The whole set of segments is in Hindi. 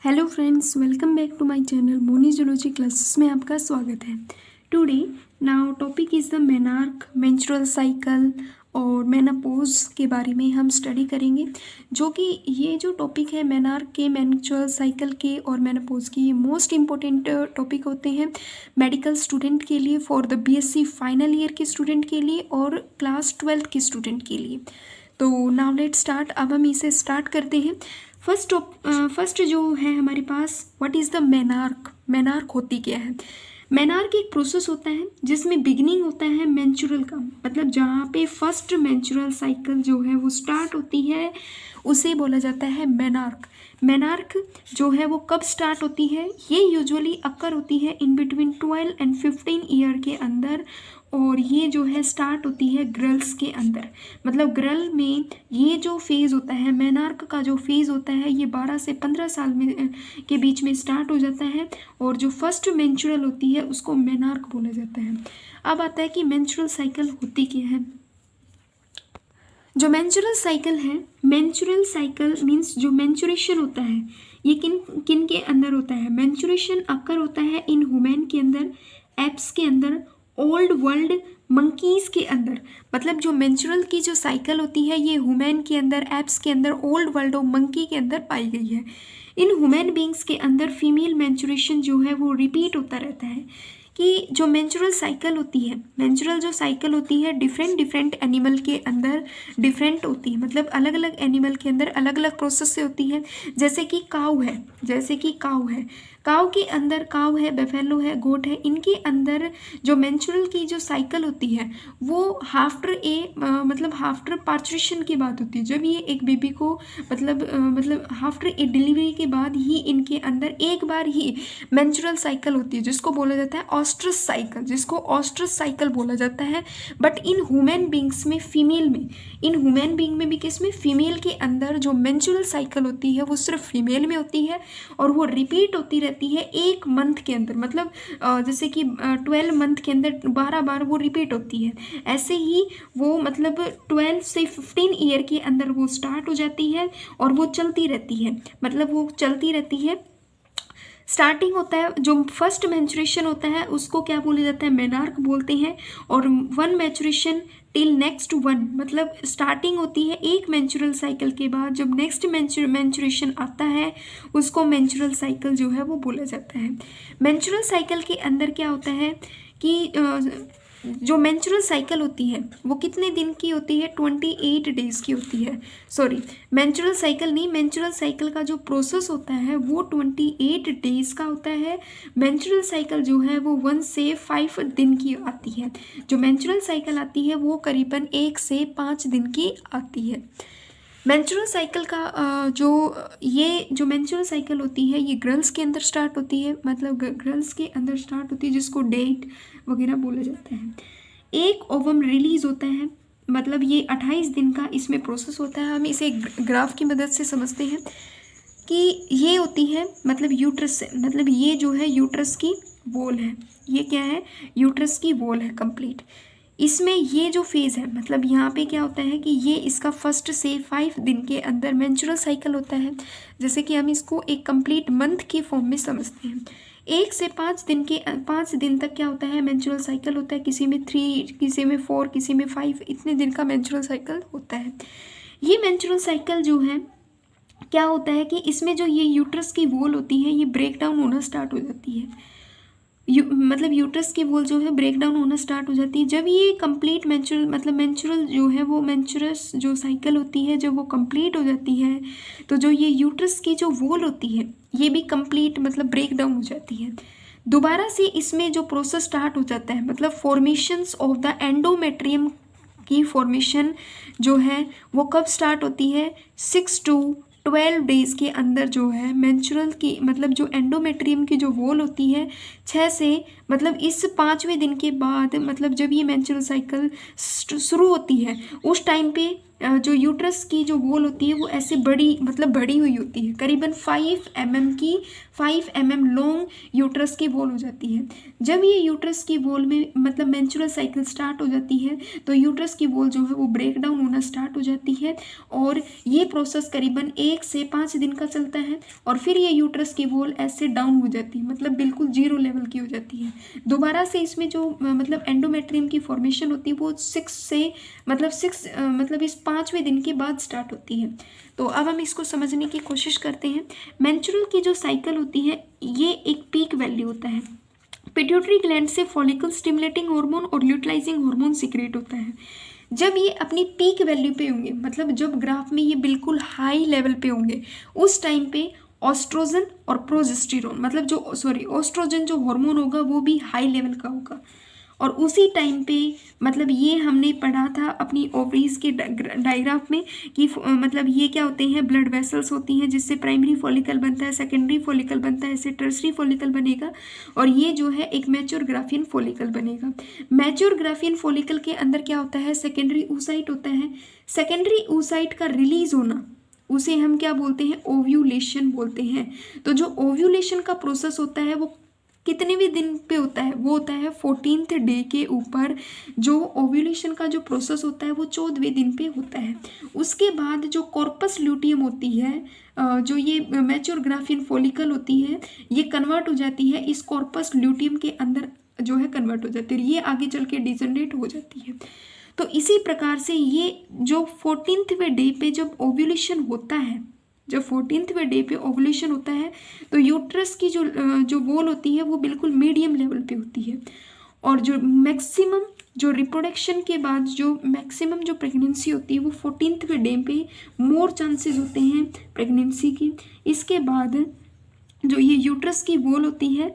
Hello friends, welcome back to my channel Moni zoology classes में आपका स्वागत है। Today now topic is the menarche menstrual cycle और मेनोपॉज के बारे में हम स्टडी करेंगे। जो कि ये जो टॉपिक है मेनार्क के, मेंस्ट्रुअल साइकिल के और मेनोपॉज के, ये मोस्ट इम्पोर्टेंट टॉपिक होते हैं मेडिकल स्टूडेंट के लिए, for the BSc final year के स्टूडेंट के लिए और क्लास 12th के स्टूडेंट के लिए। तो नाउ लेट स्टार्ट। अब हम इसे स्टार्ट करते हैं। फर्स्ट जो है हमारे पास, what is the menarche. Menarche होती क्या है? मेनार्क एक प्रोसेस होता है जिसमें बिगिनिंग होता है मेंस्ट्रुअल का, मतलब जहाँ पे फर्स्ट मेंस्ट्रुअल साइकिल जो है वो स्टार्ट होती है उसे बोला जाता है मेनार्क। मेनार्क जो है वो कब स्टार्ट होती है? ये यूजुअली अक्कर होती है इन बिटवीन 12 एंड 15 ईयर के अंदर, और ये जो है स्टार्ट होती है गर्ल्स के अंदर। मतलब गर्ल में ये जो फेज़ होता है, मेनार्क का जो फेज़ होता है, ये 12 से 15 साल में के बीच में स्टार्ट हो जाता है, और जो फर्स्ट मेंस्ट्रुअल होती है उसको मेनार्क बोला जाता है। अब आता है कि मेंस्ट्रुअल साइकिल होती क्या है। जो मेंस्ट्रुअल साइकिल है, मेंस्ट्रुअल साइकिल मीन्स जो मेंस्ट्रुएशन होता है ये किन किन के अंदर होता है? मेंस्ट्रुएशन अक्कर होता है इन ह्यूमन के अंदर, एप्स के अंदर, ओल्ड वर्ल्ड मंकीज़ के अंदर। मतलब जो मेंस्ट्रुअल की जो साइकिल होती है ये ह्यूमन के अंदर, एप्स के अंदर, ओल्ड वर्ल्ड और मंकी के अंदर पाई गई है। इन ह्यूमन बींग्स के अंदर फीमेल मेंस्ट्रुएशन जो है वो रिपीट होता रहता है। कि जो मेंस्ट्रुअल साइकिल होती है, मेंस्ट्रुअल जो साइकिल होती है डिफरेंट एनिमल के अंदर डिफरेंट होती है, मतलब अलग अलग एनिमल के अंदर अलग अलग प्रोसेस से होती है। जैसे कि काऊ है, काऊ के अंदर काऊ है, बेफेलो है, गोट है, इनके अंदर जो मेंस्ट्रुअल की जो साइकिल होती है वो आफ्टर पार्चुरेशन के बाद होती है। जब ये एक बेबी को मतलब आफ्टर ए डिलीवरी के बाद ही इनके अंदर एक बार ही मेंस्ट्रुअल साइकिल होती है, जिसको बोला जाता है ऑस्ट्रस साइकिल बोला जाता है। बट इन ह्यूमन बींग्स में, इन ह्यूमन बींग में भी किसमें? फीमेल के अंदर जो मेंस्ट्रुअल साइकिल होती है वो सिर्फ फीमेल में होती है, और वो रिपीट होती रहती है एक मंथ के अंदर। मतलब जैसे कि 12 मंथ के अंदर 12 बार वो रिपीट होती है। ऐसे ही वो मतलब 12 से 15 ईयर के अंदर वो स्टार्ट हो जाती है और वो चलती रहती है। स्टार्टिंग होता है, जो फर्स्ट मेंस्ट्रुएशन होता है उसको क्या बोला जाता है? मेनार्क बोलते हैं। और one menstruation till next one, मतलब स्टार्टिंग होती है एक मेंस्ट्रुअल साइकिल के बाद, जब नेक्स्ट मेंस्ट्रुएशन आता है उसको मेंस्ट्रुअल साइकिल जो है वो बोला जाता है। मेंस्ट्रुअल साइकिल के अंदर क्या होता है कि जो मेंस्ट्रुअल साइकिल होती है वो कितने दिन की होती है? 28 डेज़ की होती है। सॉरी, मेंस्ट्रुअल साइकिल का जो प्रोसेस होता है वो 28 डेज़ का होता है। मेंस्ट्रुअल साइकिल जो है वो 1 से 5 दिन की आती है। जो मेंस्ट्रुअल साइकिल आती है वो करीबन 1 से 5 दिन की आती है। मेंस्ट्रुअल साइकिल का जो मेंस्ट्रुअल साइकिल होती है ये गर्ल्स के अंदर स्टार्ट होती है, मतलब गर्ल्स के अंदर स्टार्ट होती है, जिसको डेट वगैरह बोला जाता है। एक ओवम रिलीज होता है, मतलब ये 28 दिन का इसमें प्रोसेस होता है। हम इसे ग्राफ की मदद से समझते हैं कि ये होती है मतलब यूट्रस से, मतलब ये जो है यूट्रस की वॉल है। ये क्या है? यूट्रस की वॉल है कंप्लीट। इसमें ये जो फेज़ है, मतलब यहाँ पे क्या होता है कि ये इसका 1 से 5 दिन के अंदर मेंस्ट्रुअल साइकिल होता है। जैसे कि हम इसको एक कंप्लीट मंथ की फॉर्म में समझते हैं। 1 से 5 दिन तक क्या होता है? मेंस्ट्रुअल साइकिल होता है। किसी में 3, किसी में 4, किसी में 5, इतने दिन का मेंस्ट्रुअल साइकिल होता है। ये मेंस्ट्रुअल साइकिल जो है क्या होता है कि इसमें जो ये यूट्रस की वॉल होती है ये ब्रेक डाउन होना स्टार्ट हो जाती है। मतलब यूट्रस की वॉल जो है ब्रेक डाउन होना स्टार्ट हो जाती है। जब ये कंप्लीट मेंस्ट्रुअल जो है वो मेंस्ट्रुअस जो साइकिल होती है जब वो कंप्लीट हो जाती है, तो जो ये यूट्रस की जो वॉल होती है ये भी कंप्लीट मतलब ब्रेक डाउन हो जाती है। दोबारा से इसमें जो प्रोसेस स्टार्ट हो जाता है, मतलब फॉर्मेशंस ऑफ द एंडोमेट्रियम की फॉर्मेशन जो है वो कब स्टार्ट होती है? 6 to 12 डेज़ के अंदर जो है मेंस्ट्रुअल की, मतलब जो एंडोमेट्रियम की जो वॉल होती है 6 से, मतलब इस 5वें दिन के बाद, मतलब जब ये मेंस्ट्रुअल साइकिल शुरू होती है उस टाइम पे जो यूट्रस की जो वॉल होती है वो ऐसे बड़ी मतलब बड़ी हुई होती है, करीबन 5 mm लॉन्ग यूट्रस की वॉल हो जाती है। जब ये यूट्रस की वॉल में मतलब मेंस्ट्रुअल साइकिल स्टार्ट हो जाती है तो यूट्रस की वॉल जो है वो ब्रेक डाउन होना स्टार्ट हो जाती है, और ये प्रोसेस करीबन 1 से 5 दिन का चलता है, और फिर ये यूट्रस की वॉल ऐसे डाउन हो जाती है, मतलब बिल्कुल जीरो लेवल की हो जाती है। दोबारा से इसमें जो मतलब एंडोमेट्रियम की फॉर्मेशन होती है वो 6 मतलब इस 5वें दिन के बाद स्टार्ट होती है। तो अब हम इसको समझने की कोशिश करते हैं। मेंस्ट्रुअल की जो साइकिल होती है ये एक पीक वैल्यू होता है। पिट्यूटरी ग्लैंड से फॉलिकल स्टिमुलेटिंग हार्मोन और ल्यूटिलाइजिंग हार्मोन सीक्रेट होता है। जब ये अपनी पीक वैल्यू पे होंगे, मतलब जब ग्राफ में ये बिल्कुल हाई लेवल पे होंगे, उस टाइम पे ऑस्ट्रोजन और प्रोजेस्टेरोन मतलब ऑस्ट्रोजन जो हार्मोन होगा वो भी हाई लेवल का होगा। और उसी टाइम पे मतलब ये हमने पढ़ा था अपनी ओवरीज के डायग्राफ में कि मतलब ये क्या होते हैं, ब्लड वेसल्स होती हैं जिससे प्राइमरी फॉलिकल बनता है, सेकेंडरी फॉलिकल बनता है, ऐसे टर्सरी फॉलिकल बनेगा, और ये जो है एक मैच्योर ग्राफियन फॉलिकल बनेगा। मैच्योर ग्राफियन फॉलिकल के अंदर क्या होता है, सेकेंडरी oocyte होता है। सेकेंडरी oocyte का रिलीज होना उसे हम क्या बोलते हैं, ओव्यूलेशन बोलते हैं। तो जो ओव्यूलेशन का प्रोसेस होता है वो कितने भी दिन पे होता है, वो होता है 14th डे के ऊपर। जो ओव्यूलेशन का जो प्रोसेस होता है वो 14वें दिन पे होता है। उसके बाद जो कॉर्पस ल्यूटियम होती है, जो ये मैच्योर ग्राफियन फॉलिकल होती है, ये कन्वर्ट हो जाती है इस कॉर्पस ल्यूटियम के अंदर जो है कन्वर्ट हो जाती है, ये आगे चल के डिजनरेट हो जाती है। तो इसी प्रकार से ये जो 14वें डे पे जब ओव्यूलेशन होता है, जब 14वें डे पे ओवुलेशन होता है तो यूट्रस की जो वॉल होती है वो बिल्कुल मीडियम लेवल पे होती है, और जो मैक्सिमम जो रिप्रोडक्शन के बाद जो मैक्सिमम जो प्रेगनेंसी होती है वो 14वें डे पे मोर चांसेस होते हैं प्रेगनेंसी की। इसके बाद जो ये यूट्रस की वॉल होती है,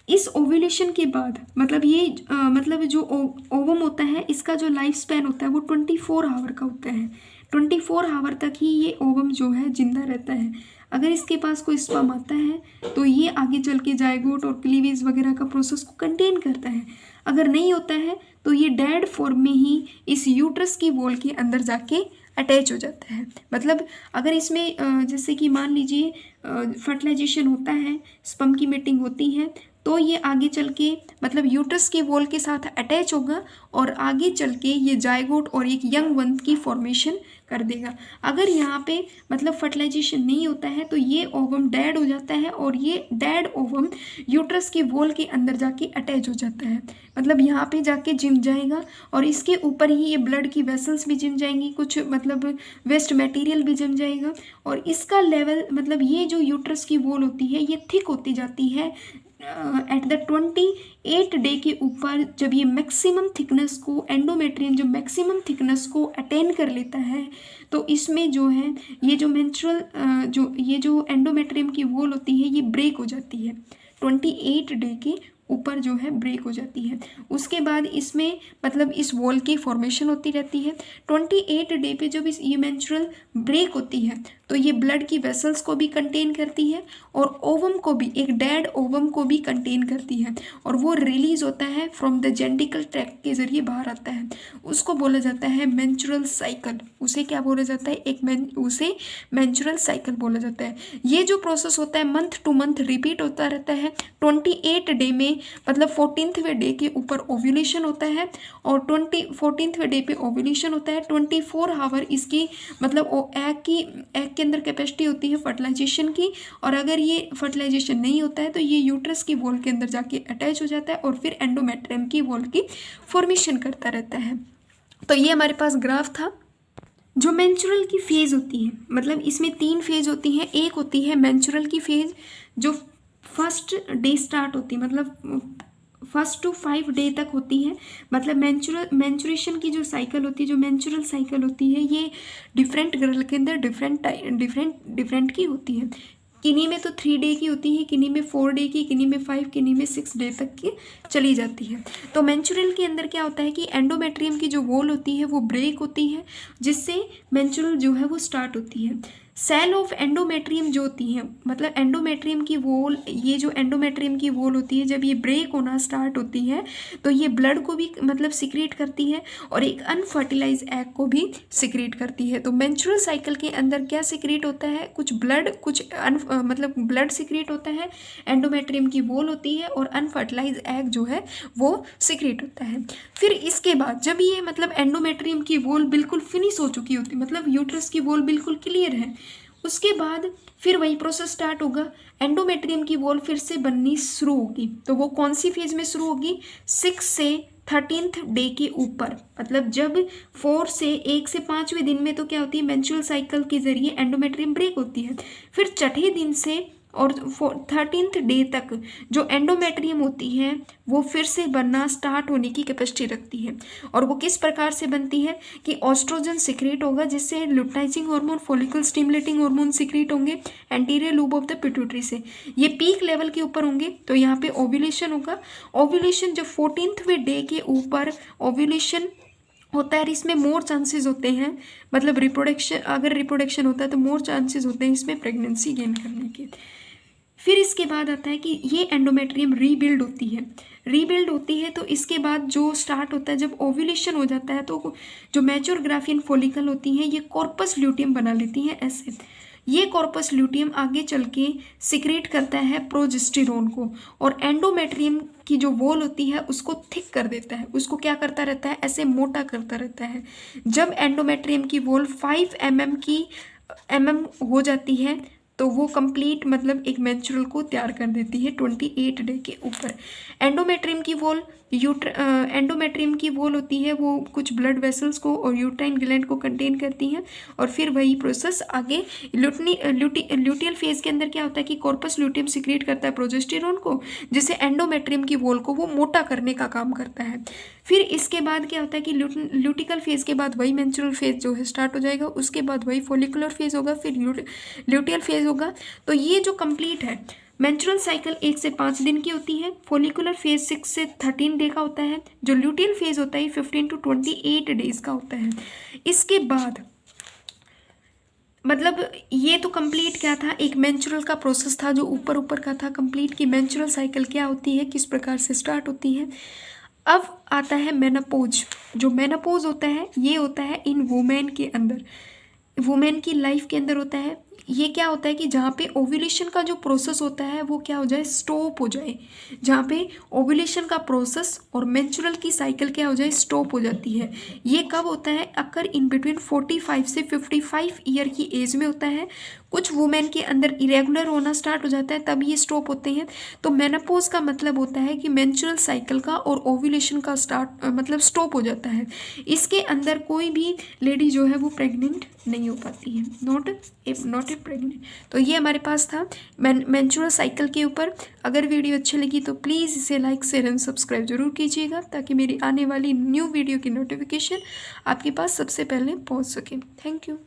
इस ओव्यूलेशन के बाद मतलब ये मतलब जो ओवम होता है इसका जो लाइफ स्पैन होता है वो 24 आवर का होता है। 24 आवर तक ही ये ओवम जो है जिंदा रहता है। अगर इसके पास कोई स्पर्म आता है तो ये आगे चल के जायगोट और क्लीवेज वगैरह का प्रोसेस को कंटेन करता है। अगर नहीं होता है तो ये डेड फॉर्म में ही इस यूट्रस की वॉल के अंदर जाके अटैच हो जाता है। मतलब अगर इसमें जैसे कि मान लीजिए फर्टिलाइजेशन होता है, स्पर्म की मीटिंग होती है, तो ये आगे चल के मतलब यूट्रस के वॉल के साथ अटैच होगा और आगे चल के ये जायगोट और एक यंग वन की फॉर्मेशन कर देगा। अगर यहाँ पे मतलब फर्टिलाइजेशन नहीं होता है तो ये ओवम डेड हो जाता है, और ये डेड ओवम यूट्रस के वॉल के अंदर जाके अटैच हो जाता है, मतलब यहाँ पे जाके जिम जाएगा, और इसके ऊपर ही ये ब्लड की वेसल्स भी जिम जाएंगी, कुछ मतलब वेस्ट मटेरियल भी जिम जाएगा, और इसका लेवल मतलब ये जो यूट्रस की वॉल होती है ये थिक होती जाती है एट द 28 डे के ऊपर। जब ये मैक्सिमम थिकनेस को एंडोमेट्रियम जो मैक्सिमम थिकनेस को अटेन कर लेता है तो इसमें जो है ये जो मेंस्ट्रुअल जो एंडोमेट्रियम की वॉल होती है ये ब्रेक हो जाती है, 28 डे के ऊपर जो है ब्रेक हो जाती है। उसके बाद इसमें मतलब इस वॉल की फॉर्मेशन होती रहती है। 28 डे पे जब ये मेंस्ट्रुअल ब्रेक होती है तो ये ब्लड की वेसल्स को भी कंटेन करती है और ओवम को भी, एक डेड ओवम को भी कंटेन करती है, और वो रिलीज होता है फ्रॉम द जेंटिकल ट्रैक्ट के जरिए बाहर आता है। उसको बोला जाता है मेंस्ट्रुअल साइकिल। उसे क्या बोला जाता है, उसे मेंस्ट्रुअल साइकिल बोला जाता है। ये जो प्रोसेस होता है मंथ टू मंथ रिपीट होता रहता है। 28 डे में मतलब 14वें डे के ऊपर ओव्यूलेशन होता है, और 14वें डे पे ओव्यूलेशन होता है। 24 आवर इसकी मतलब एग के अंदर कैपेसिटी होती है फर्टिलाइजेशन की, और अगर ये फर्टिलाइजेशन नहीं होता है तो ये यूट्रस की वॉल के अंदर जाके अटैच हो जाता है और फिर एंडोमेट्रियम की वॉल की फॉर्मेशन करता रहता है। तो ये हमारे पास ग्राफ था। जो मेंस्ट्रुअल की फेज होती है मतलब इसमें 3 फेज होती हैं। एक होती है मेंस्ट्रुअल की फेज जो फर्स्ट डे स्टार्ट होती है, मतलब 1 to 5 डे तक होती है। मतलब मेंस्ट्रुएशन की जो साइकिल होती है, जो मेंस्ट्रुअल साइकिल होती है, ये डिफरेंट गर्ल के अंदर डिफरेंट की होती है। किन्हीं में तो 3 डे की होती है, किन्हीं में 4 डे की, किन्हीं में 5, किन्हीं में 6 डे तक की चली जाती है। तो मेंस्ट्रुअल के अंदर क्या होता है कि एंडोमेट्रियम की जो वॉल होती है वो ब्रेक होती है, जिससे मेंस्ट्रुअल जो है वो स्टार्ट होती है। सेल ऑफ एंडोमेट्रियम जो होती है, मतलब एंडोमेट्रियम की वॉल, ये जो एंडोमेट्रियम की वॉल होती है जब ये ब्रेक होना स्टार्ट होती है तो ये ब्लड को भी मतलब सिक्रेट करती है और एक अनफर्टिलाइज एग को भी सिक्रेट करती है। तो मेंस्ट्रुअल साइकिल के अंदर क्या सिक्रेट होता है, कुछ ब्लड, कुछ मतलब ब्लड सिक्रेट होता है, एंडोमेट्रियम की वॉल होती है और अनफर्टिलाइज एग जो है वो सिक्रेट होता है। फिर इसके बाद जब ये मतलब एंडोमेट्रियम की वॉल बिल्कुल फिनिश हो चुकी होती है, मतलब यूट्रस की वॉल बिल्कुल क्लियर है, उसके बाद फिर वही प्रोसेस स्टार्ट होगा, एंडोमेट्रियम की वॉल फिर से बननी शुरू होगी। तो वो कौन सी फेज में शुरू होगी, 6 से 13th डे के ऊपर, मतलब जब 4 से 1 से 5वें दिन में तो क्या होती है, मेंस्ट्रुअल साइकिल के जरिए एंडोमेट्रियम ब्रेक होती है। फिर छठे दिन से और 13th डे तक जो एंडोमेट्रियम होती है वो फिर से बनना स्टार्ट होने की कैपेसिटी रखती है। और वो किस प्रकार से बनती है कि ऑस्ट्रोजन सिक्रेट होगा जिससे luteinizing hormone, follicle stimulating hormone secrete होंगे anterior lobe of the pituitary से, ये पीक लेवल के ऊपर होंगे। तो यहाँ पे ओव्यूलेशन होगा। ओव्यूलेशन जब 14वें डे के ऊपर ओव्यूलेशन होता है, इसमें मोर चांसेस होते हैं, मतलब रिप्रोडक्शन, अगर रिप्रोडक्शन होता है तो मोर चांसेस होते हैं इसमें प्रेगनेंसी गेन करने के। फिर इसके बाद आता है कि ये एंडोमेट्रियम रीबिल्ड होती है। रीबिल्ड होती है तो इसके बाद जो स्टार्ट होता है, जब ओव्यूलेशन हो जाता है तो जो मैच्योर ग्राफियन फॉलिकल होती हैं ये कॉर्पस ल्यूटियम बना लेती हैं ऐसे। ये कॉर्पस ल्यूटियम आगे चल के सिक्रेट करता है प्रोजेस्टेरोन को और एंडोमेट्रियम की जो वॉल होती है उसको थिक कर देता है, उसको क्या करता रहता है, ऐसे मोटा करता रहता है। जब एंडोमेट्रियम की वॉल 5 mm हो जाती है तो वो कंप्लीट मतलब एक मेंस्ट्रुअल को तैयार कर देती है 28 डे के ऊपर। एंडोमेट्रियम की वॉल एंडोमेट्रियम की वॉल होती है वो कुछ ब्लड वेसल्स को और यूट्राइन ग्लैंड को कंटेन करती हैं और फिर वही प्रोसेस आगे ल्यूटियल फेज के अंदर क्या होता है कि कॉर्पस ल्यूटियम सिक्रेट करता है प्रोजेस्टेरोन को, जिसे एंडोमेट्रियम की वॉल को वो मोटा करने का काम करता है। फिर इसके बाद क्या होता है कि ल्यूटिकल फेज के बाद वही मेंस्ट्रुअल फेज जो है स्टार्ट हो जाएगा, उसके बाद वही फॉलिकुलर फेज होगा, फिर ल्यूटियल फेज होगा। तो ये जो कंप्लीट है मेंस्ट्रुअल साइकिल 1 से 5 दिन की होती है, फॉलिकुलर फेज 6 से 13 डे का होता है, जो ल्यूटियल फेज होता है 15 to 28 डेज का होता है। इसके बाद मतलब ये तो कंप्लीट क्या था, एक मेंस्ट्रुअल का प्रोसेस था जो ऊपर ऊपर का था कंप्लीट कि मेंस्ट्रुअल साइकिल क्या होती है, किस प्रकार से स्टार्ट होती है। अब आता है मेनोपॉज। जो मेनोपॉज होता है ये होता है इन वुमेन के अंदर, वुमेन की लाइफ के अंदर होता है। ये क्या होता है कि जहाँ पे ओव्यूलेशन का जो प्रोसेस होता है वो क्या हो जाए, स्टॉप हो जाए। जहाँ पे ओव्यूलेशन का प्रोसेस और मेंस्ट्रुअल की साइकिल क्या हो जाए, स्टॉप हो जाती है। ये कब होता है, अकर इन बिटवीन 45 से 55 ईयर की एज में होता है। कुछ वुमेन के अंदर इरेगुलर होना स्टार्ट हो जाता है तब ये स्टॉप होते हैं। तो मेनोपॉज का मतलब होता है कि मेंस्ट्रुअल साइकिल का और ओव्यूलेशन का स्टार्ट मतलब स्टॉप हो जाता है। इसके अंदर कोई भी लेडी जो है वो प्रेग्नेंट नहीं हो पाती है, नॉट ए प्रेग्नेंट। तो ये हमारे पास था मेंस्ट्रुअल साइकिल के ऊपर। अगर वीडियो अच्छी लगी तो प्लीज़ इसे लाइक, शेयर एंड सब्सक्राइब जरूर कीजिएगा ताकि मेरी आने वाली न्यू वीडियो की नोटिफिकेशन आपके पास सबसे पहले पहुंच सके। Thank you.